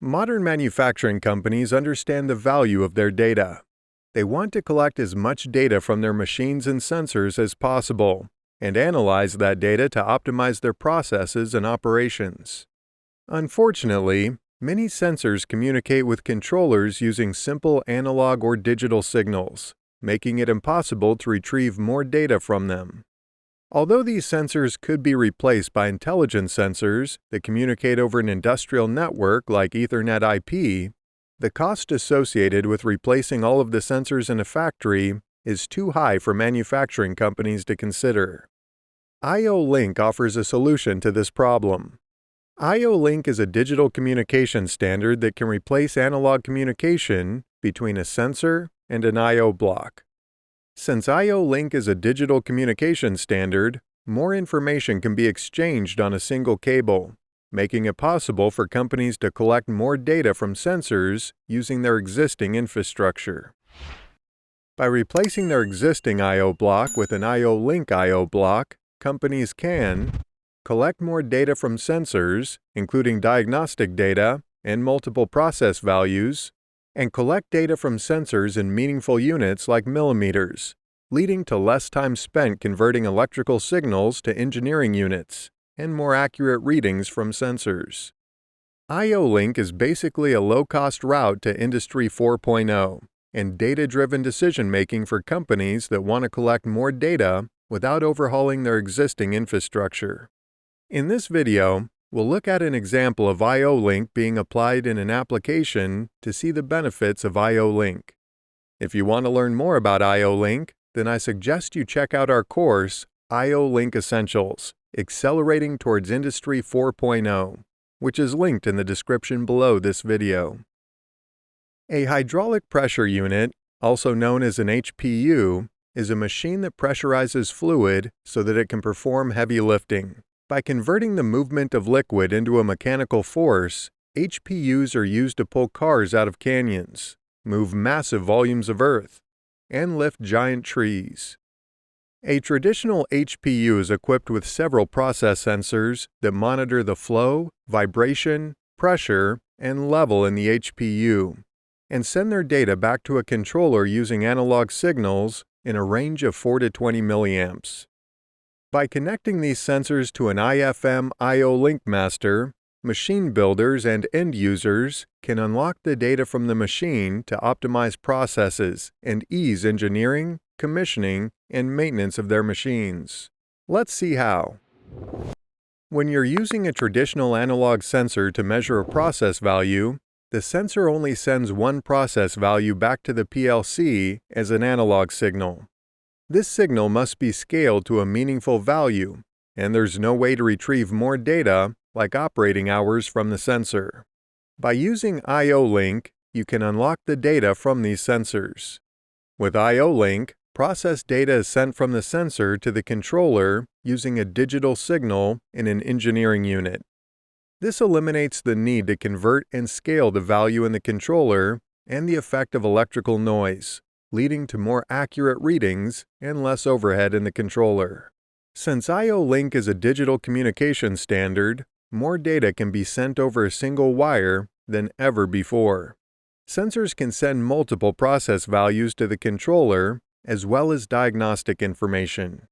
Modern manufacturing companies understand the value of their data. They want to collect as much data from their machines and sensors as possible, and analyze that data to optimize their processes and operations. Unfortunately, many sensors communicate with controllers using simple analog or digital signals, making it impossible to retrieve more data from them. Although these sensors could be replaced by intelligent sensors that communicate over an industrial network like Ethernet IP, the cost associated with replacing all of the sensors in a factory is too high for manufacturing companies to consider. IO-Link offers a solution to this problem. IO-Link is a digital communication standard that can replace analog communication between a sensor and an I/O block. Since IO-Link is a digital communication standard, more information can be exchanged on a single cable, making it possible for companies to collect more data from sensors using their existing infrastructure. By replacing their existing I/O block with an IO-Link I/O block, companies can collect more data from sensors, including diagnostic data and multiple process values, and collect data from sensors in meaningful units like millimeters, leading to less time spent converting electrical signals to engineering units and more accurate readings from sensors. IO-Link is basically a low-cost route to Industry 4.0 and data-driven decision-making for companies that want to collect more data without overhauling their existing infrastructure. In this video, we'll look at an example of IO-Link being applied in an application to see the benefits of IO-Link. If you want to learn more about IO-Link, then I suggest you check out our course, IO-Link Essentials, Accelerating Towards Industry 4.0, which is linked in the description below this video. A hydraulic pressure unit, also known as an HPU, is a machine that pressurizes fluid so that it can perform heavy lifting. By converting the movement of liquid into a mechanical force, HPUs are used to pull cars out of canyons, move massive volumes of earth, and lift giant trees. A traditional HPU is equipped with several process sensors that monitor the flow, vibration, pressure, and level in the HPU, and send their data back to a controller using analog signals in a range of 4 to 20 milliamps. By connecting these sensors to an IFM IO-Link master, machine builders and end users can unlock the data from the machine to optimize processes and ease engineering, commissioning, and maintenance of their machines. Let's see how. When you're using a traditional analog sensor to measure a process value, the sensor only sends one process value back to the PLC as an analog signal. This signal must be scaled to a meaningful value, and there's no way to retrieve more data, like operating hours, from the sensor. By using IO-Link, you can unlock the data from these sensors. With IO-Link, process data is sent from the sensor to the controller using a digital signal in an engineering unit. This eliminates the need to convert and scale the value in the controller and the effect of electrical noise, leading to more accurate readings and less overhead in the controller. Since IO-Link is a digital communication standard, more data can be sent over a single wire than ever before. Sensors can send multiple process values to the controller, as well as diagnostic information.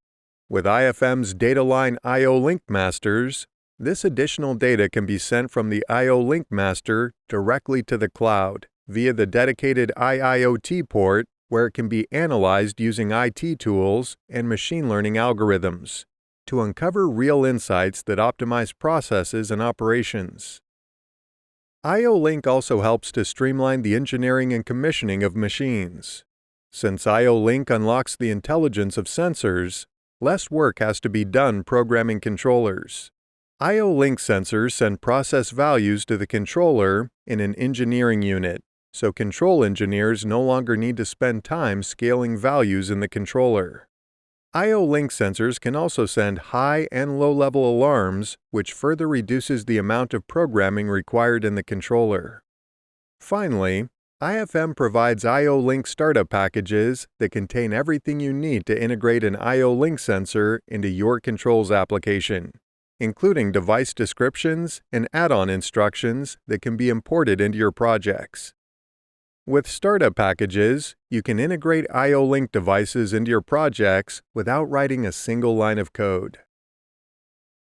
With IFM's data line IO-Link masters, this additional data can be sent from the IO-Link master directly to the cloud via the dedicated IIoT port, where it can be analyzed using IT tools and machine learning algorithms to uncover real insights that optimize processes and operations. IO-Link also helps to streamline the engineering and commissioning of machines. Since IO-Link unlocks the intelligence of sensors, less work has to be done programming controllers. IO-Link sensors send process values to the controller in an engineering unit, so control engineers no longer need to spend time scaling values in the controller. IO-Link sensors can also send high and low-level alarms, which further reduces the amount of programming required in the controller. Finally, IFM provides IO-Link startup packages that contain everything you need to integrate an IO-Link sensor into your controls application. including device descriptions and add-on instructions that can be imported into your projects. With startup packages, you can integrate IO-Link devices into your projects without writing a single line of code.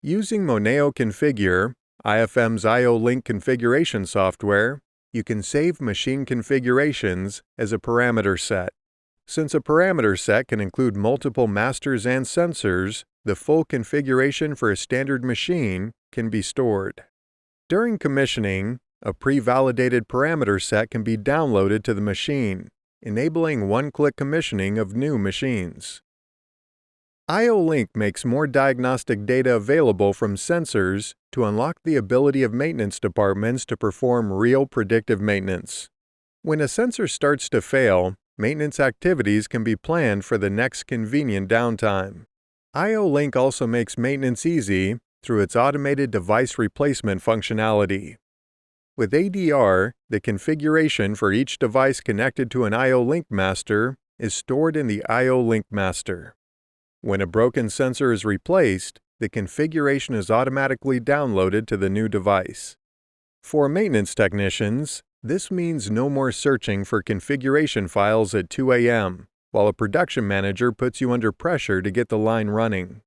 Using Moneo Configure, IFM's IO-Link configuration software, you can save machine configurations as a parameter set. Since a parameter set can include multiple masters and sensors, the full configuration for a standard machine can be stored. During commissioning, a pre-validated parameter set can be downloaded to the machine, enabling one-click commissioning of new machines. IO-Link makes more diagnostic data available from sensors to unlock the ability of maintenance departments to perform real predictive maintenance. When a sensor starts to fail, maintenance activities can be planned for the next convenient downtime. IO-Link also makes maintenance easy through its automated device replacement functionality. With ADR, the configuration for each device connected to an IO-Link master is stored in the IO-Link master. When a broken sensor is replaced, the configuration is automatically downloaded to the new device. For maintenance technicians, this means no more searching for configuration files at 2 a.m., while a production manager puts you under pressure to get the line running.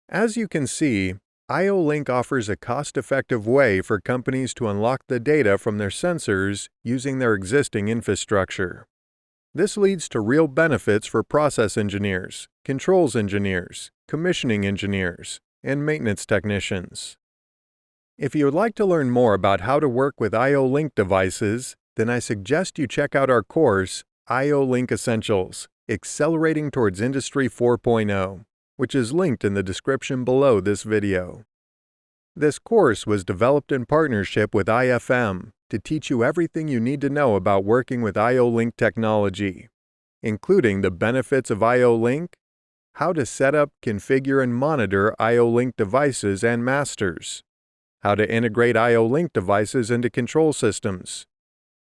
As you can see, IO-Link offers a cost-effective way for companies to unlock the data from their sensors using their existing infrastructure. This leads to real benefits for process engineers, controls engineers, commissioning engineers, and maintenance technicians. If you would like to learn more about how to work with IO-Link devices, then I suggest you check out our course, IO-Link Essentials, Accelerating Towards Industry 4.0, which is linked in the description below this video. This course was developed in partnership with IFM to teach you everything you need to know about working with IO-Link technology, including the benefits of IO-Link, how to set up, configure, and monitor IO-Link devices and masters, how to integrate IO-Link devices into control systems,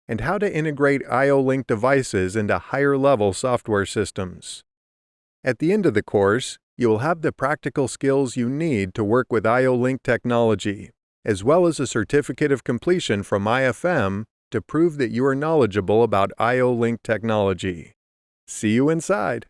and how to integrate IO-Link devices into higher-level software systems. At the end of the course, you will have the practical skills you need to work with IO-Link technology, as well as a certificate of completion from IFM to prove that you are knowledgeable about IO-Link technology. See you inside!